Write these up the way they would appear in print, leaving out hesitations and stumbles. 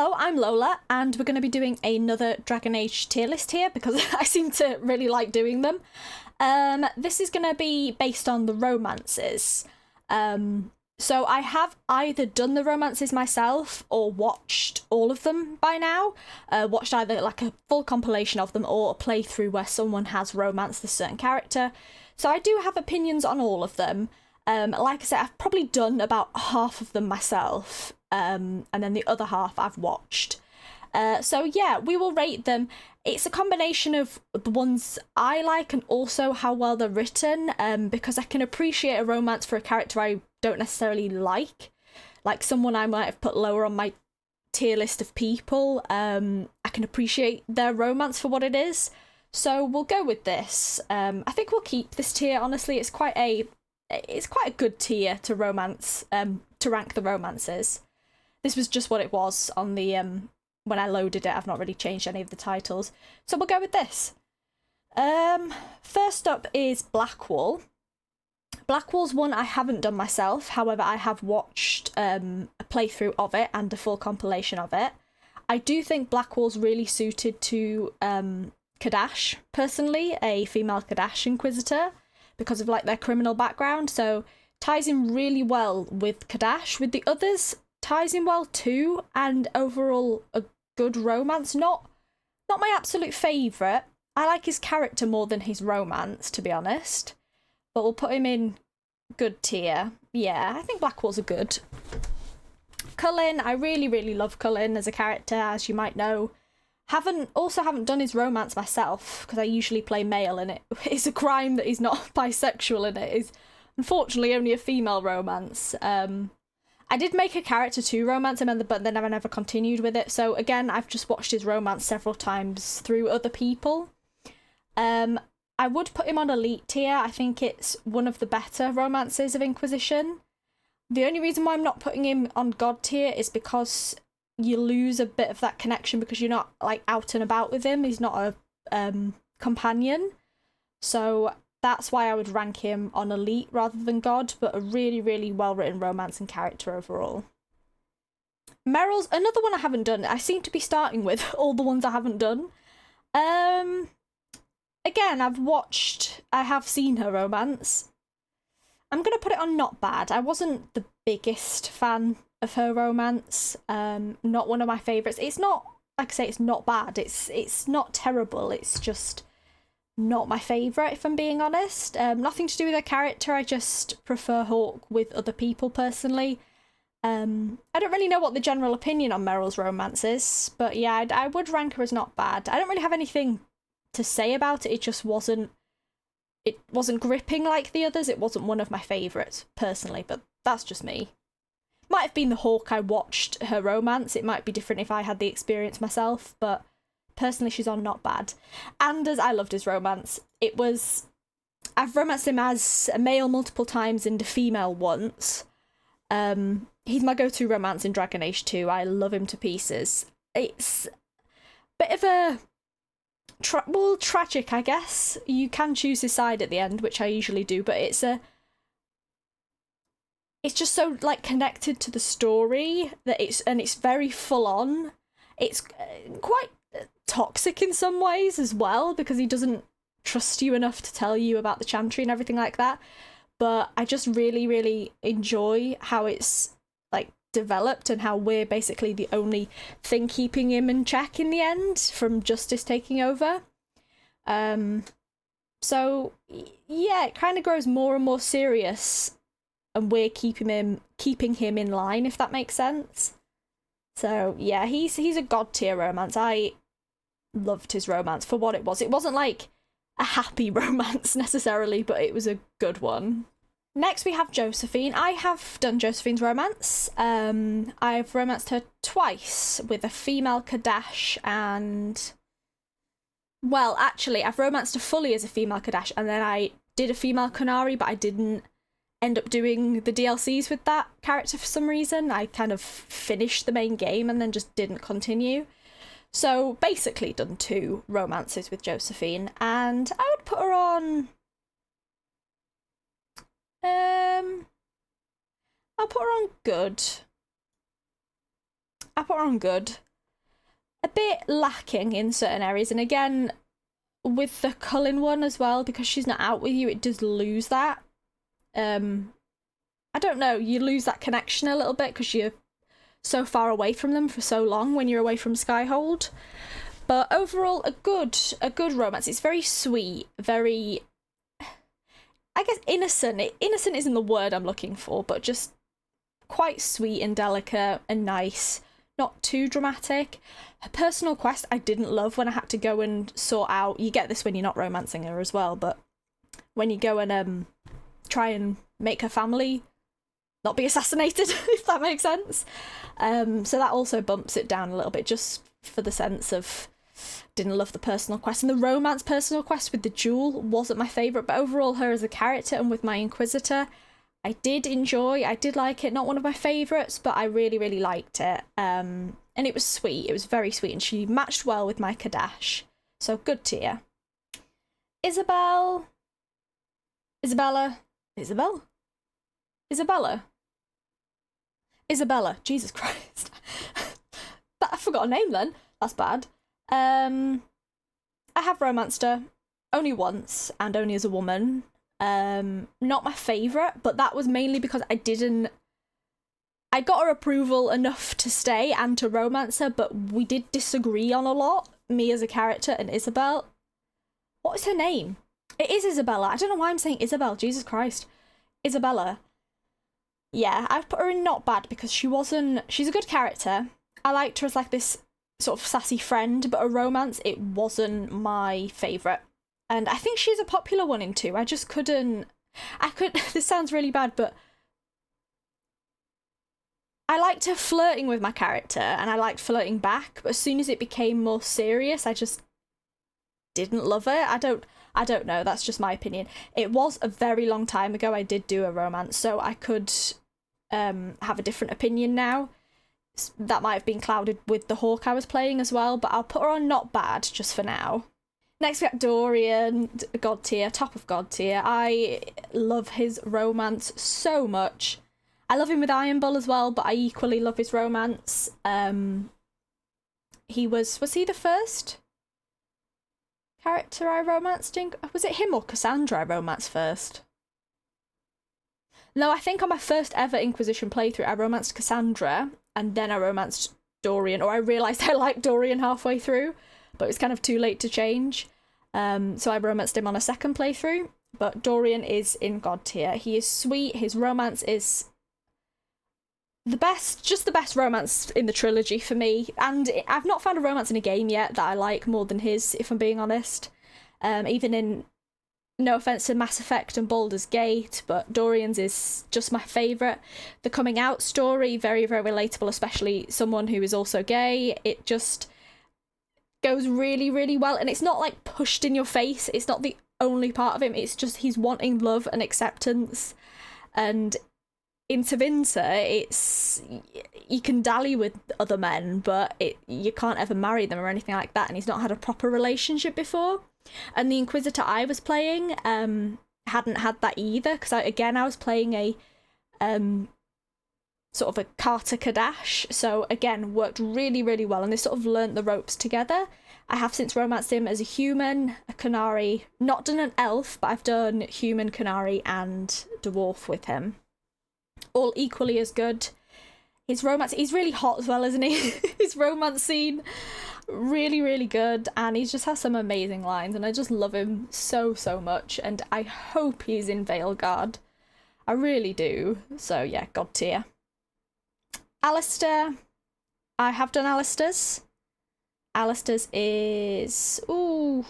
Hello, I'm Lola, and we're going to be doing another dragonage tier list here because I seem to really like doing them. This is going to be based on the romances. So I have either done the romances myself or watched all of them by now. Watched either like a full compilation of them or a playthrough where someone has romanced a certain character. So I do have opinions on all of them. Like I said, I've probably done about half of them myself. And then the other half I've watched. So yeah, we will rate them. It's a combination of the ones I like and also how well they're written, because I can appreciate a romance for a character I don't necessarily like someone I might have put lower on my tier list of people. I can appreciate their romance for what it is. So we'll go with this. I think we'll keep this tier, honestly. It's quite a good tier to romance, to rank the romances. This was just what it was on the when I loaded it. I've not really changed any of the titles. So we'll go with this. First up is Blackwall. Blackwall's one I haven't done myself. However, I have watched a playthrough of it and a full compilation of it. I do think Blackwall's really suited to Kadash, personally, a female Kadash Inquisitor, because of like their criminal background. So ties in really well with Kadash. With the others, ties in well too, and overall a good romance. Not my absolute favourite. I like his character more than his romance, to be honest. But we'll put him in good tier. Yeah, I think Blackwall's a good. Cullen, I really, really love Cullen as a character, as you might know. Haven't done his romance myself, because I usually play male, and it's a crime that he's not bisexual, and it is unfortunately only a female romance. I did make a character to romance him, but then I never continued with it. So again, I've just watched his romance several times through other people. I would put him on elite tier. I think it's one of the better romances of Inquisition. The only reason why I'm not putting him on god tier is because you lose a bit of that connection because you're not like out and about with him. He's not a companion. So that's why I would rank him on elite rather than god, but a really, really well-written romance and character overall. Merrill's another one I haven't done. I seem to be starting with all the ones I haven't done. Again, I have seen her romance. I'm going to put it on not bad. I wasn't the biggest fan of her romance. Not one of my favourites. It's not, like I say, it's not bad. It's not terrible. It's just not my favourite, if I'm being honest. Nothing to do with her character. I just prefer Hawke with other people, personally. I don't really know what the general opinion on Merrill's romance is, but yeah, I would rank her as not bad. I don't really have anything to say about it. It just wasn't gripping like the others. It wasn't one of my favourites, personally, but that's just me. Might have been the Hawke I watched her romance. It might be different if I had the experience myself, but personally she's on not bad. Anders, I loved his romance. I've romanced him as a male multiple times and a female once. He's my go-to romance in Dragon Age 2. I love him to pieces. It's a bit of a tragic, I guess. You can choose his side at the end, which I usually do, but it's just so like connected to the story that it's very full on. It's quite toxic in some ways as well, because he doesn't trust you enough to tell you about the Chantry and everything like that. But I just really, really enjoy how it's like developed and how we're basically the only thing keeping him in check in the end from Justice taking over. So yeah, it kind of grows more and more serious, and we're keeping him in line, if that makes sense. So yeah, he's a god tier romance. I loved his romance for what it was. It wasn't like a happy romance necessarily, but it was a good one. Next we have Josephine. I have done Josephine's romance. I've romanced her twice with a female Kadash, and well, actually I've romanced her fully as a female Kadash, and then I did a female Qunari, but I didn't end up doing the DLCs with that character for some reason. I kind of finished the main game and then just didn't continue. So basically done 2 romances with Josephine, and I would put her on I'll put her on good. bit lacking in certain areas, and again, with the Cullen one as well, because she's not out with you, it does lose that. I don't know, you lose that connection a little bit because you're so far away from them for so long when you're away from Skyhold. But overall, a good romance. It's very sweet, very, I guess, innocent. Innocent isn't the word I'm looking for, but just quite sweet and delicate and nice. Not too dramatic. Her personal quest I didn't love when I had to go and sort out. You get this when you're not romancing her as well, but when you go and try and make her family not be assassinated, if that makes sense. So that also bumps it down a little bit, just for the sense of didn't love the personal quest. And the romance personal quest with the jewel wasn't my favourite, but overall her as a character and with my Inquisitor, I did like it. Not one of my favourites, but I really, really liked it. And it was sweet. It was very sweet, and she matched well with my Kadash. So good tier. Isabela. Jesus Christ. I forgot her name then. That's bad. I have romanced her only once, and only as a woman. Not my favourite, but that was mainly because I got her approval enough to stay and to romance her, but we did disagree on a lot, me as a character and Isabel. What is her name? It is Isabela. I don't know why I'm saying Isabel. Jesus Christ. Isabela. Yeah, I've put her in not bad because she's a good character. I liked her as like this sort of sassy friend, but a romance, it wasn't my favourite. And I think she's a popular one in 2. This sounds really bad, but I liked her flirting with my character, and I liked flirting back, but as soon as it became more serious, I just didn't love it. I don't know, that's just my opinion. It was a very long time ago I did do a romance, so I could have a different opinion now. That might have been clouded with the Hawk I was playing as well, but I'll put her on not bad just for now. Next we got Dorian, God tier, top of God tier. I love his romance so much. I love him with Iron Bull as well, but I equally love his romance. Was he the first character I romanced in? Was it him or Cassandra I romanced first? No, I think on my first ever Inquisition playthrough, I romanced Cassandra, and then I romanced Dorian, or I realised I liked Dorian halfway through, but it was kind of too late to change. So I romanced him on a second playthrough, but Dorian is in God tier. He is sweet, his romance is the best romance in the trilogy for me, and I've not found a romance in a game yet that I like more than his, if I'm being honest. Even in, no offense to Mass Effect and Baldur's Gate, but Dorian's is just my favourite. The coming out story, very, very relatable, especially someone who is also gay. It just goes really, really well, and it's not like pushed in your face. It's not the only part of him. It's just he's wanting love and acceptance, and in Tevinter, it's you can dally with other men, but you can't ever marry them or anything like that, and he's not had a proper relationship before. And the Inquisitor I was playing hadn't had that either, because I was playing a sort of a Carter Kadash, so again worked really, really well, and they sort of learnt the ropes together. I have since romanced him as a human, a Canary, not done an elf, but I've done human, Canary, and dwarf with him. All equally as good. His romance, he's really hot as well, isn't he? His romance scene, really, really good, and he just has some amazing lines, and I just love him so, so much, and I hope he's in Veilguard. I really do. So yeah, God tier. Alistair. I have done Alistair's. Alistair's is... Ooh.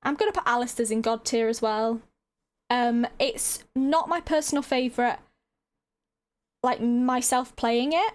I'm going to put Alistair's in God tier as well. It's not my personal favourite, like myself playing it,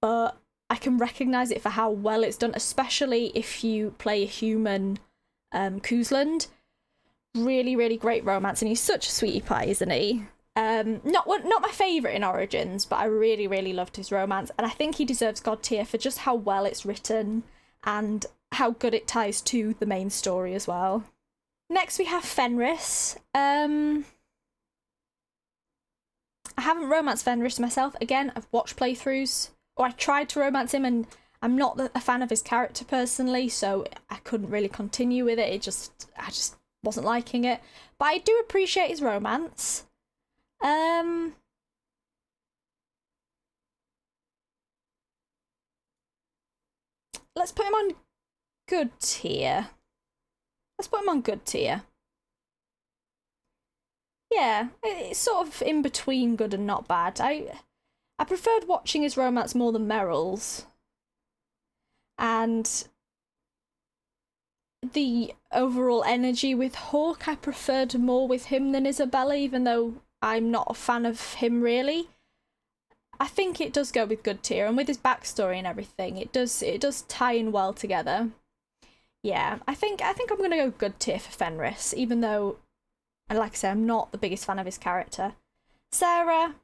but I can recognise it for how well it's done, especially if you play a human Kuzland. Really, really great romance, and he's such a sweetie pie, isn't he? Not my favourite in Origins, but I really, really loved his romance, and I think he deserves God tier for just how well it's written and how good it ties to the main story as well. Next we have Fenris. I haven't romanced Fenris myself. Again, I've watched playthroughs, or I tried to romance him, and I'm not a fan of his character personally, so I couldn't really continue with it. I just wasn't liking it. But I do appreciate his romance. Let's put him on good tier. Let's put him on good tier. Yeah, it's sort of in between good and not bad. I preferred watching his romance more than Merrill's. And the overall energy with Hawke, I preferred more with him than Isabela, even though I'm not a fan of him really. I think it does go with good tier, and with his backstory and everything, it does tie in well together. Yeah, I think I'm gonna go good tier for Fenris, even though, and like I said, I'm not the biggest fan of his character. Sera,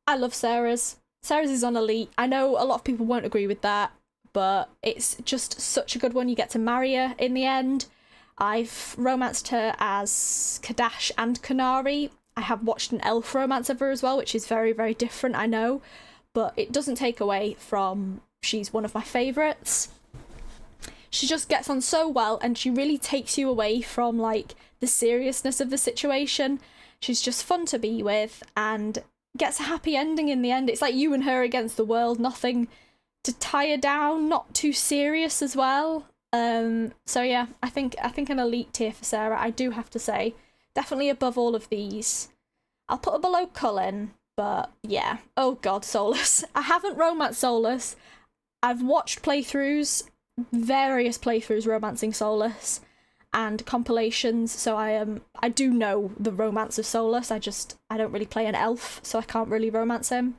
I love Sera's. Sera's is on elite. I know a lot of people won't agree with that, but it's just such a good one. You get to marry her in the end. I've romanced her as Kadash and Canary. I have watched an elf romance of her as well, which is very, very different, I know, but it doesn't take away from she's one of my favourites. She just gets on so well, and she really takes you away from, like, the seriousness of the situation. She's just fun to be with, and gets a happy ending in the end. It's like you and her against the world, nothing to tie her down, not too serious as well. So yeah, I think an elite tier for Sera, I do have to say. Definitely above all of these. I'll put her below Cullen, but yeah. Oh god, Solas. I haven't romanced Solas. I've watched playthroughs, various playthroughs romancing Solas, and compilations, so I do know the romance of Solas. I don't really play an elf, so I can't really romance him.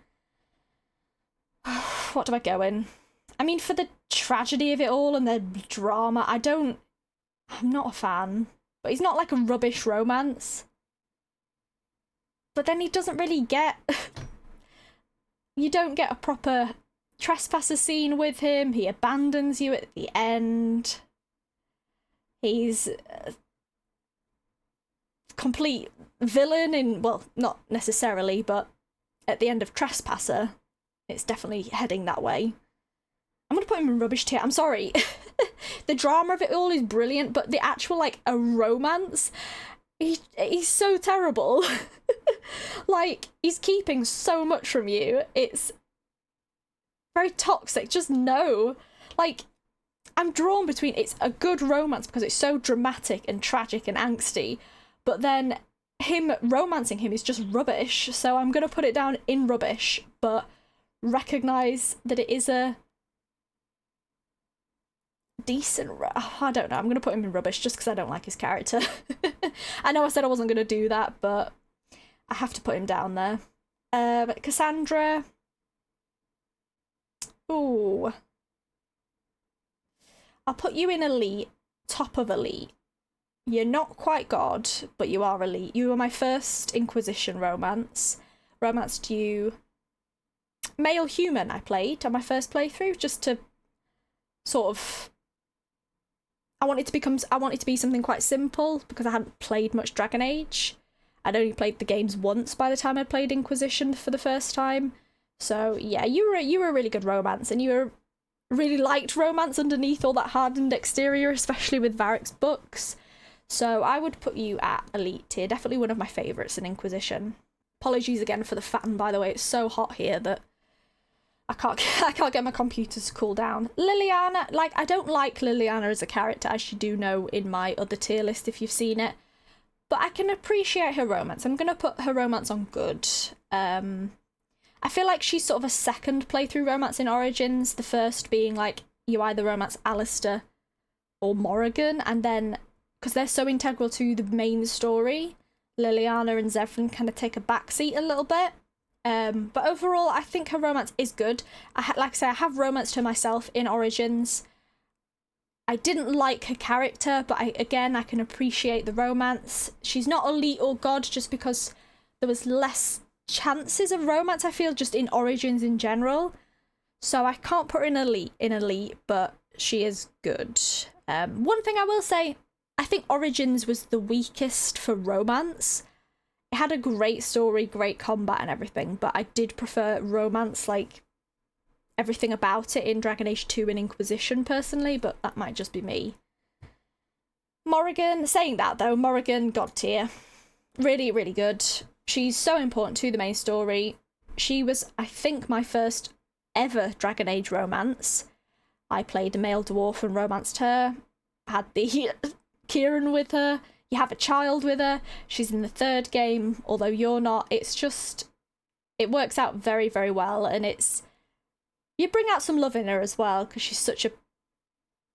What do I go in? I mean, for the tragedy of it all and the drama, I'm not a fan. But he's not like a rubbish romance. But then he doesn't really get... You don't get a proper trespasser scene with him. He abandons you at the end. He's a complete villain in... Well, not necessarily, but at the end of Trespasser, it's definitely heading that way. I'm going to put him in rubbish tier. I'm sorry. The drama of it all is brilliant, but the actual, like, a romance, he's so terrible. Like, he's keeping so much from you. It's very toxic. Just no. Like, I'm drawn between it's a good romance because it's so dramatic and tragic and angsty, but then him romancing him is just rubbish. So I'm going to put it down in rubbish, but recognise that it is a decent... I don't know, I'm going to put him in rubbish just because I don't like his character. I know I said I wasn't going to do that, but I have to put him down there. Cassandra... Ooh. I'll put you in elite, top of elite. You're not quite God, but you are elite. You were my first Inquisition romance. Romanced you... Male human I played on my first playthrough, just to sort of... I wanted to be something quite simple because I hadn't played much dragonage. I'd only played the games once by the time I'd played Inquisition for the first time. So yeah, you were a really good romance, and you were really liked romance underneath all that hardened exterior, especially with Varric's books. So I would put you at elite tier. Definitely one of my favourites in Inquisition. Apologies again for the fan, by the way. It's so hot here that I can't get my computer to cool down. Leliana, like, I don't like Leliana as a character, as you do know in my other tier list if you've seen it. But I can appreciate her romance. I'm going to put her romance on good. I feel like she's sort of a second playthrough romance in Origins. The first being, like, you either romance Alistair or Morrigan, and then, because they're so integral to the main story, Leliana and Zevran kind of take a backseat a little bit. But overall, I think her romance is good. Like I say, I have romanced her myself in Origins. I didn't like her character, but I can appreciate the romance. She's not elite or God just because there was less chances of romance, I feel, just in Origins in general. So I can't put her in elite, but she is good. One thing I will say, I think Origins was the weakest for romance. It had a great story, great combat and everything, but I did prefer romance, like, everything about it in Dragon Age 2 and Inquisition personally, but that might just be me. Morrigan, saying that though, Morrigan, god tier. Really, really good. She's so important to the main story. She was, I think, my first ever Dragon Age romance. I played a male dwarf and romanced her. Had the Kieran with her. You have a child with her. She's in the 3rd game, although you're not. It's just, it works out very, very well, and it's, you bring out some love in her as well, because she's such a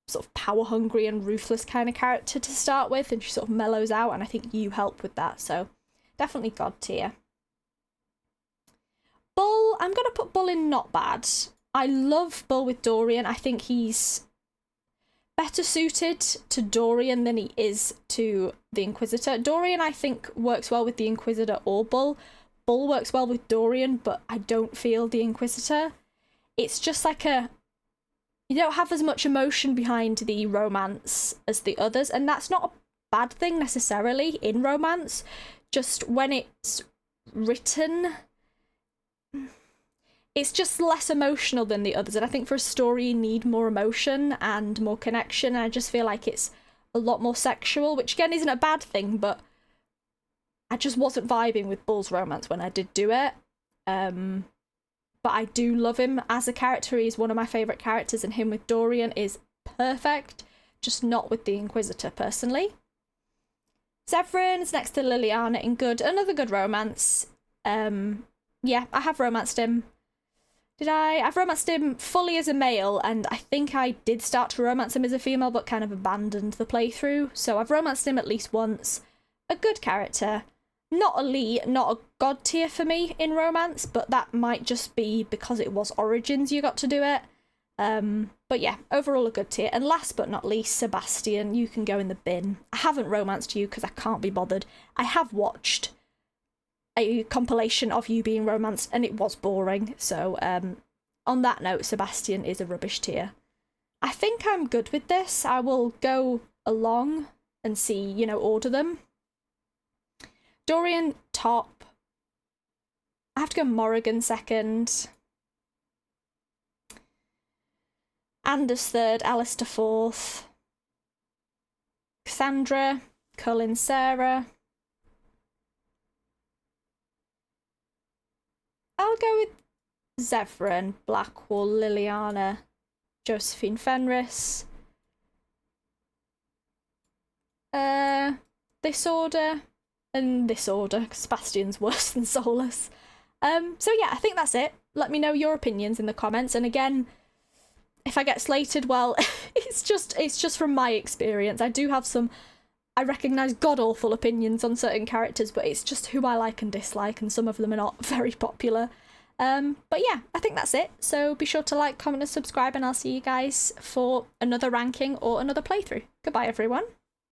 sort of power-hungry and ruthless kind of character to start with, and she sort of mellows out, and I think you help with that, so definitely god tier. Bull, I'm going to put Bull in not bad. I love Bull with Dorian. I think he's better suited to Dorian than he is to the Inquisitor. Dorian, I think, works well with the Inquisitor or Bull. Bull works well with Dorian, but I don't feel the Inquisitor. It's just like a... You don't have as much emotion behind the romance as the others, and that's not a bad thing necessarily in romance. Just when it's written... It's just less emotional than the others, and I think for a story you need more emotion and more connection, and I just feel like it's a lot more sexual, which again isn't a bad thing, but I just wasn't vibing with Bull's romance when I did do it. But I do love him as a character. He's one of my favourite characters, and him with Dorian is perfect, just not with the Inquisitor personally. Zevran is next to Leliana in good, another good romance. Yeah, I have romanced him. Did I? I've romanced him fully as a male, and I think I did start to romance him as a female, but kind of abandoned the playthrough. So I've romanced him at least once. A good character. Not elite, not a god tier for me in romance, but that might just be because it was Origins you got to do it. But yeah, overall a good tier. And last but not least, Sebastian, you can go in the bin. I haven't romanced you because I can't be bothered. I have watched a compilation of you being romanced, and it was boring. So on that note, Sebastian is a rubbish tier. I think I'm good with this. I will go along and see, you know, order them. Dorian top. I have to go Morrigan second. Anders third, Alistair fourth. Cassandra, Cullen, Sera. I'll go with Zevran, Blackwall, Leliana, Josephine, Fenris. This order, and this order, because Sebastian's worse than Solas. So yeah, I think that's it. Let me know your opinions in the comments, and again, if I get slated, well, it's just from my experience. I do have some, I recognise god-awful opinions on certain characters, but it's just who I like and dislike, and some of them are not very popular. But yeah, I think that's it. So be sure to like, comment and subscribe, and I'll see you guys for another ranking or another playthrough. Goodbye, everyone.